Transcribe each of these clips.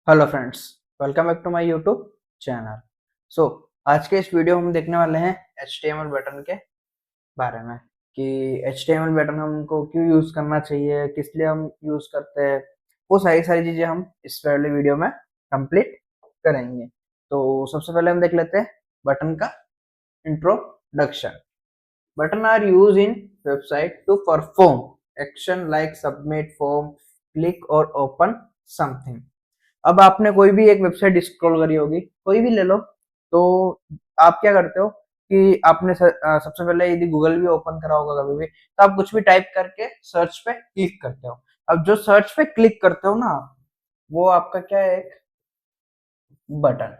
Hello friends, welcome back to my YouTube channel. So आज के इस वीडियो में हम देखने वाले हैं HTML बटन के बारे में कि HTML बटन हमको क्यों यूज़ करना चाहिए, किस लिए हम यूज़ करते हैं। वो सारी सारी चीज़ें हम इस वाले वीडियो में कंप्लीट करेंगे। तो सबसे पहले हम देख लेते हैं बटन का introduction. Button are used in website to perform action like submit form, click or open something। अब आपने कोई भी एक वेबसाइट स्क्रॉल करी होगी, कोई भी ले लो, तो आप क्या करते हो कि आपने सबसे पहले यदि गूगल भी ओपन करा होगा कभी भी, तो आप कुछ भी टाइप करके सर्च पे क्लिक करते हो। अब जो सर्च पे क्लिक करते हो ना, वो आपका क्या है, एक बटन।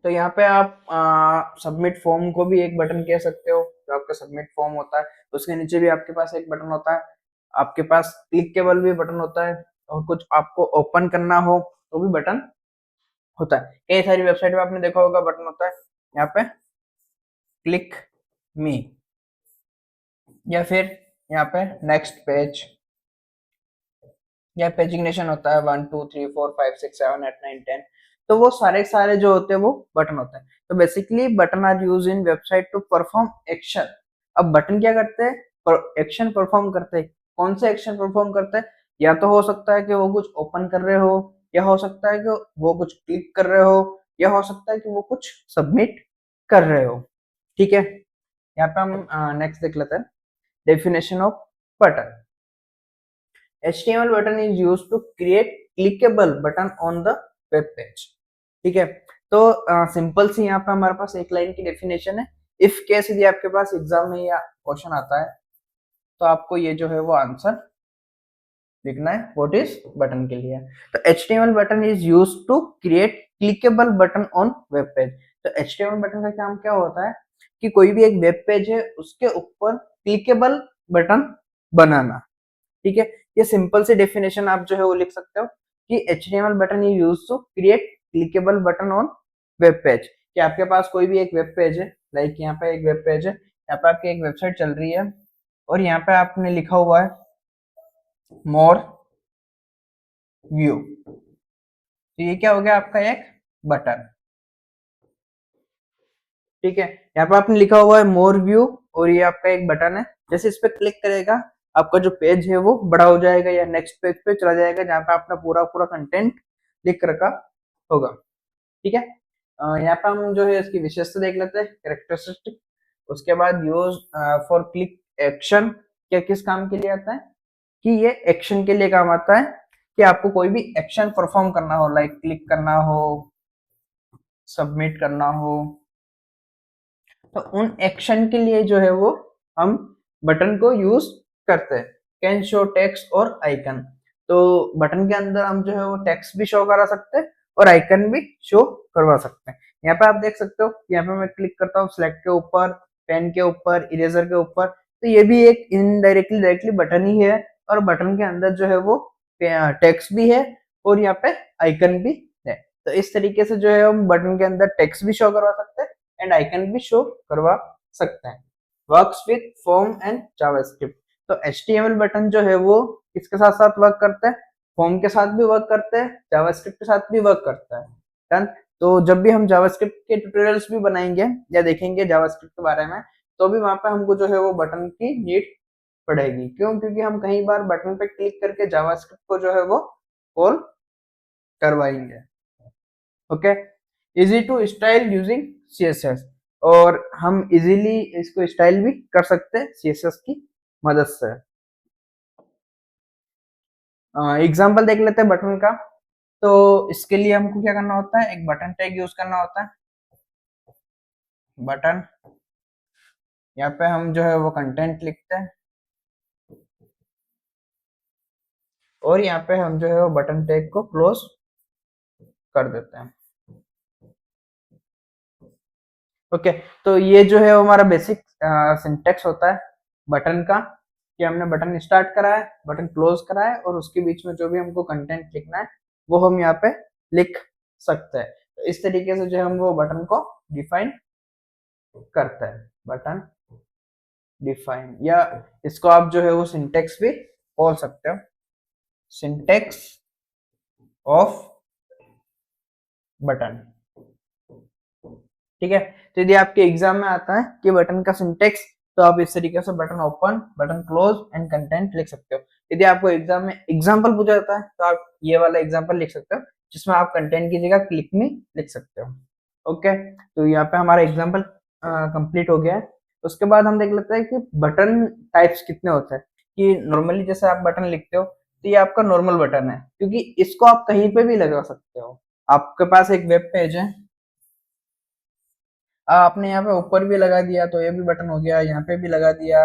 तो यहाँ पे आप सबमिट फॉर्म को भी एक बटन कह सकते हो। जो आपका सबमिट फॉर्म होता है उसके नीचे भी आपके पास एक बटन होता है। आपके पास क्लिकेबल भी बटन होता है, और कुछ आपको ओपन करना हो तो भी बटन होता है। कई सारी वेबसाइट में आपने देखा होगा बटन होता है यहाँ पे क्लिक मी, या फिर यहाँ पे नेक्स्ट पेज, या पेजिग्नेशन होता है 1 2 3 4 5 6 7 8 9 10। तो वो सारे सारे जो होते हैं वो बटन होते हैं। तो basically button are use in website to perform action. अब बटन क्या करते हैं, एक्शन परफॉर्म करते हैं। कौन से एक्शन परफॉर्म करते हैं? या तो हो सकता है कि वो कुछ ओपन कर रहे हो, या हो सकता है कि वो कुछ क्लिक कर रहे हो, या हो सकता है कि वो कुछ सबमिट कर रहे हो। ठीक है, यहाँ पे हम नेक्स्ट देख लेते हैं definition off button. HTML button is used to create clickable button on the web page। ठीक है, तो सिंपल सी यहाँ पे हमारे पास एक लाइन की डेफिनेशन है। इफ केस यदि आपके पास एग्जाम में या क्वेश्चन आता है, तो आपको ये जो है वो आंसर लिखना है व्हाट इज बटन के लिए। तो HTML button is use to create clickable button on web page. तो HTML बटन का काम क्या होता है कि कोई भी एक वेब पेज है उसके ऊपर क्लिकेबल बटन बनाना। ठीक है, ये सिंपल सी डेफिनेशन आप जो है वो लिख सकते हो कि HTML button is use to create clickable button on web page. कि आपके पास कोई भी एक वेब पेज है, लाइक यहाँ पे एक वेब पेज है, यहाँ पे आपकी एक वेबसाइट चल रही है, और यहाँ पे आपने लिखा हुआ है मोर व्यू। तो ये क्या हो गया, आपका एक बटन। ठीक है, यहाँ पे आपने लिखा हुआ है मोर व्यू, और ये आपका एक बटन है। जैसे इस पे क्लिक करेगा, आपका जो पेज है वो बड़ा हो जाएगा, या नेक्स्ट पेज पे चला जाएगा जहाँ पे आपने पूरा पूरा कंटेंट लिख रखा होगा। ठीक है, यहाँ पे हम जो है इसकी विशेषता देख लेते हैं, कैरेक्टरिस्टिक। उसके बाद यूज फॉर क्लिक एक्शन, क्या किस काम के लिए आता है कि ये एक्शन के लिए काम आता है, कि आपको कोई भी एक्शन परफॉर्म करना हो, लाइक क्लिक करना हो, सबमिट करना हो, तो उन एक्शन के लिए जो है वो हम बटन को यूज करते हैं। कैन शो टेक्स्ट और आइकन। तो बटन के अंदर हम जो है वो टेक्स्ट भी शो करा सकते हैं और आइकन भी शो करवा सकते हैं। यहाँ पे आप देख सकते हो, यहाँ पे मैं क्लिक करता हूँ सिलेक्ट के ऊपर, पेन के ऊपर, इरेजर के ऊपर, तो ये भी एक इनडायरेक्टली डायरेक्टली बटन ही है, और बटन के अंदर जो है वो टेक्स्ट भी है और यहाँ पे आइकन भी है। तो इस तरीके से जो है हम बटन के अंदर टेक्स्ट भी शो करवा सकते हैं एंड आइकन भी शो करवा सकते हैं। Works with form and JavaScript. तो HTML बटन जो है वो किसके साथ साथ वर्क करता है? फॉर्म के साथ भी वर्क करते हैं, जावास्क्रिप्ट के साथ भी वर्क करता है। डन। तो जब भी हम जावास्क्रिप्ट के ट्यूटोरियल्स भी बनाएंगे या देखेंगे जावास्क्रिप्ट के बारे में, तो भी वहां पे हमको जो है वो बटन की नीड पड़ेगी। क्यों? क्योंकि हम कई बार बटन पे क्लिक करके जावास्क्रिप्ट को जो है वो कॉल करवाएंगे। Okay, easy to style using CSS, और हम इजीली इसको स्टाइल भी कर सकते हैं CSS की मदद से। एग्जांपल देख लेते हैं बटन का। तो इसके लिए हमको क्या करना होता है, एक बटन टैग यूज करना होता है। बटन, यहाँ पे हम जो है वो कंटेंट लिखते हैं, और यहाँ पे हम जो है वो बटन टैग को क्लोज कर देते हैं। ओके, तो ये जो है हमारा बेसिक सिंटेक्स होता है बटन का, कि हमने बटन स्टार्ट करा है, बटन क्लोज करा है, और उसके बीच में जो भी हमको कंटेंट लिखना है वो हम यहाँ पे लिख सकते हैं। तो इस तरीके से जो हम वो बटन को डिफाइन करते हैं, बटन डिफाइन, या इसको आप जो है वो सिंटेक्स भी बोल सकते हो। Syntax of button. ठीक है, तो यदि आपके एग्जाम में आता है कि बटन का सिंटेक्स, तो आप इस तरीके से button open, button close and content लिख सकते हो। यदि आपको एग्जाम में एग्जाम्पल पूछा जाता है तो आप ये वाला एग्जाम्पल लिख सकते हो, जिसमें आप कंटेंट की जगह क्लिक मी लिख सकते हो। ओके, तो यहाँ पे हमारा एग्जाम्पल कंप्लीट हो गया है। उसके बाद हम देख लेते हैं कि बटन टाइप्स कितने होते हैं। कि नॉर्मली जैसे आप बटन लिखते हो तो ये आपका नॉर्मल बटन है, क्योंकि इसको आप कहीं पे भी लगा सकते हो। आपके पास एक वेब पेज है, आपने यहाँ पे ऊपर भी लगा दिया तो ये भी बटन हो गया, यहाँ पे भी लगा दिया,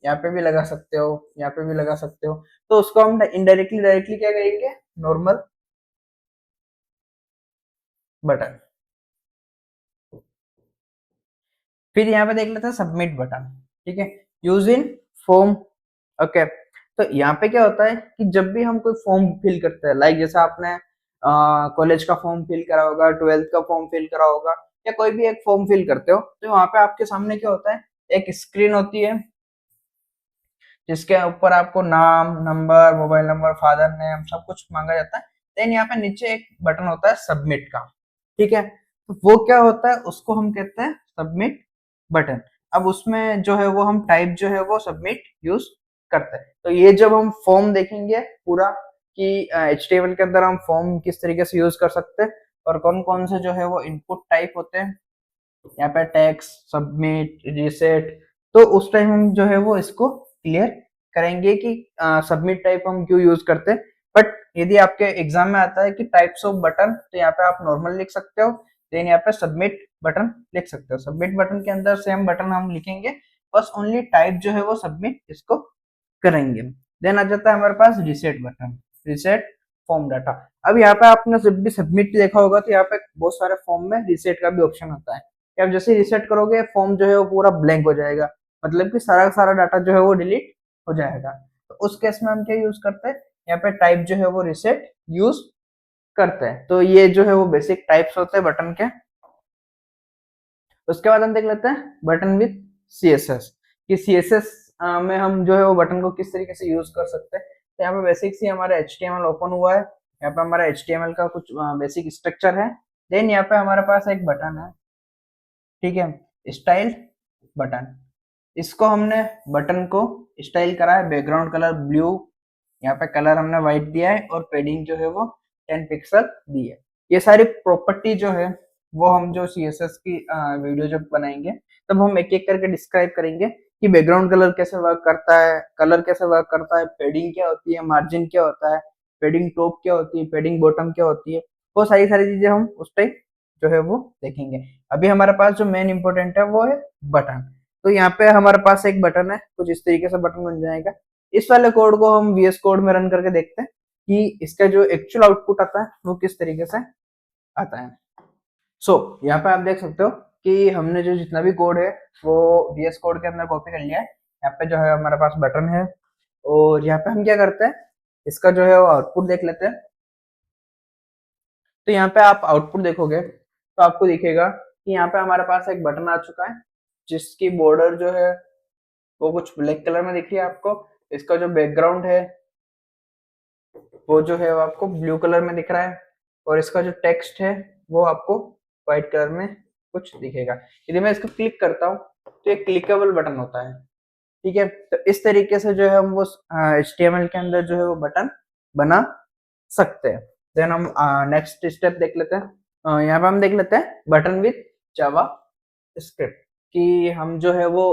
यहाँ पे भी लगा सकते हो, यहाँ पे भी लगा सकते हो। तो उसको हम इनडायरेक्टली डायरेक्टली क्या करेंगे, नॉर्मल बटन। फिर यहाँ पे देख लेते हैं सबमिट बटन। ठीक है, यूज इन फॉर्म। ओके, तो यहाँ पे क्या होता है कि जब भी हम कोई फॉर्म फिल करते हैं, लाइक जैसे आपने कॉलेज का फॉर्म फिल करा होगा, 12th का फॉर्म फिल करा होगा, या कोई भी एक फॉर्म फिल करते हो, तो वहां पे आपके सामने क्या होता है, एक स्क्रीन होती है जिसके ऊपर आपको नाम, number, mobile number, father name सब कुछ मांगा जाता है। देन यहाँ पे नीचे एक बटन होता है सबमिट का। ठीक है, तो वो क्या होता है, उसको हम कहते हैं सबमिट बटन। अब उसमें जो है वो हम टाइप जो है वो सबमिट यूज करते हैं। तो ये जब हम फॉर्म देखेंगे पूरा कि HTML के अंदर हम फॉर्म किस तरीके से यूज कर सकते हैं और कौन कौन से जो है वो इनपुट टाइप होते हैं, यहाँ पे टेक्स्ट, सबमिट, रीसेट, तो उस टाइम हम जो है वो इसको क्लियर करेंगे कि सबमिट टाइप हम क्यों यूज करते हैं। बट यदि आपके एग्जाम में आता है कि टाइप्स ऑफ बटन, तो यहाँ पे आप नॉर्मल लिख सकते हो, देन यहाँ पे सबमिट बटन लिख सकते हो। सबमिट बटन के अंदर सेम बटन हम लिखेंगे, बस ओनली टाइप जो है वो सबमिट इसको करेंगे। देन आ जाता है हमारे पास reset button, reset form data. अब यहाँ पे आपने जब भी सबमिट देखा होगा तो यहाँ पे बहुत सारे फॉर्म में रिसेट का भी ऑप्शन होता है कि आप जैसे रिसेट करोगे फॉर्म जो है वो पूरा ब्लैंक हो जाएगा, मतलब कि सारा सारा डाटा जो है वो डिलीट हो जाएगा। तो उस केस में हम क्या यूज करते हैं, यहाँ पे टाइप जो है वो रिसेट यूज करते हैं। तो ये जो है वो बेसिक टाइप्स होते हैं बटन के। उसके बाद हम देख लेते हैं बटन विथ CSS, कि CSS में हम जो है वो बटन को किस तरीके से यूज कर सकते हैं। तो यहाँ पे बेसिक सी हमारा HTML ओपन हुआ है, यहाँ पे हमारा HTML का कुछ बेसिक स्ट्रक्चर है। देन यहाँ पे हमारे पास एक बटन है, ठीक है, स्टाइल बटन। इसको हमने बटन को स्टाइल करा है, बैकग्राउंड कलर ब्लू, यहाँ पे कलर हमने व्हाइट दिया है और पेडिंग जो है वो 10 पिक्सल दी है। ये सारी प्रॉपर्टी जो है वो हम जो CSS की वीडियो जब बनाएंगे तब हम एक एक करके डिस्क्राइब करेंगे कि बैकग्राउंड कलर कैसे वर्क करता है, कलर कैसे वर्क करता है, पेडिंग क्या होती है, मार्जिन क्या होता है, पेडिंग टॉप क्या होती है, पेडिंग बॉटम क्या होती है, वो सारी सारी चीजें हम उस टाइप जो है वो देखेंगे। अभी हमारे पास जो मेन इंपॉर्टेंट है वो है बटन। तो यहाँ पे हमारे पास एक बटन है, कुछ इस तरीके से बटन बन जाएगा। इस वाले कोड को हम VS कोड में रन करके देखते हैं कि इसका जो एक्चुअल आउटपुट आता है वो किस तरीके से आता है। यहाँ पे आप देख सकते हो कि हमने जो जितना भी कोड है वो VS कोड के अंदर कॉपी कर लिया है। यहाँ पे जो है हमारे पास बटन है, और यहाँ पे हम क्या करते हैं, इसका जो है वो आउटपुट देख लेते हैं। तो यहाँ पे आप आउटपुट देखोगे तो आपको दिखेगा कि यहाँ पे हमारे पास एक बटन आ चुका है, जिसकी बॉर्डर जो है वो कुछ ब्लैक कलर में दिख रही है आपको। इसका जो बैकग्राउंड है वो जो है वो आपको ब्लू कलर में दिख रहा है, और इसका जो टेक्स्ट है वो आपको व्हाइट कलर में कुछ दिखेगा। यदि मैं इसको क्लिक करता हूँ तो ये क्लिकेबल बटन होता है। ठीक है, तो इस तरीके से जो है हम वो HTML के अंदर जो है वो बटन बना सकते हैं। देन हम नेक्स्ट स्टेप देख लेते हैं। यहाँ पे हम देख लेते हैं बटन विथ जावा स्क्रिप्ट, कि हम जो है वो